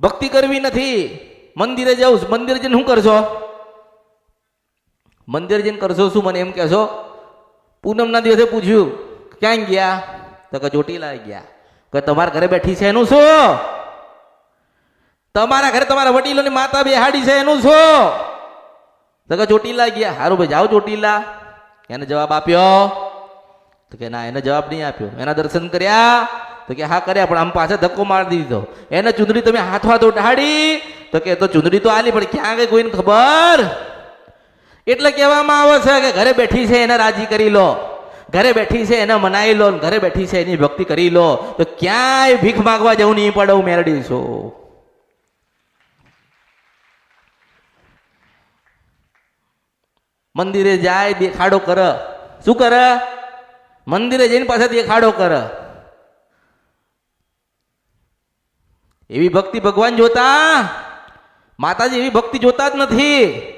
ભક્તિ કરવી નથી. મંદિરે જાઉં, મંદિરે જઈને શું કરશો? મંદિરે જઈને કરશો શું? મને એમ કહેશો. પૂનમના દિવસે પૂછ્યું ક્યાં ગયા, તો કે ચોટીલા ગયા. કે તમારા ઘરે બેઠી છે એનું શું? તમારા ઘરે તમારા વડીલોની માતા બેહાડી છે એનું શું? તો કે ચોટીલા ગયા. હારું ભાઈ જાઓ ચોટીલા. એને જવાબ આપ્યો? તો કે ના, એને જવાબ નહીં આપ્યો. એના દર્શન કર્યા? તો કે હા કર્યા, પણ આમ પાછા ધક્કો મારી દીધો. એને ચુંદડી તમે હાથમાં તો ઉઠાડી? તો કે તો ચુંદડી તો આલી, પણ ક્યાં ગઈ કોઈને ખબર? એટલે કહેવામાં આવે છે કે ઘરે બેઠી છે એને રાજી કરી લો, ઘરે બેઠી છે એને મનાઈ લો, ઘરે બેઠી છે એની ભક્તિ કરી લો, તો ક્યાંય ભીખ માંગવા જવું નહીં પડે. હું મેરડી છું. મંદિરે જાય દેખાડો કર. શું કરે? મંદિરે જઈને પાછા દેખાડો કર. એવી ભક્તિ ભગવાન જોતા, માતાજી એવી ભક્તિ જોતા જ નથી.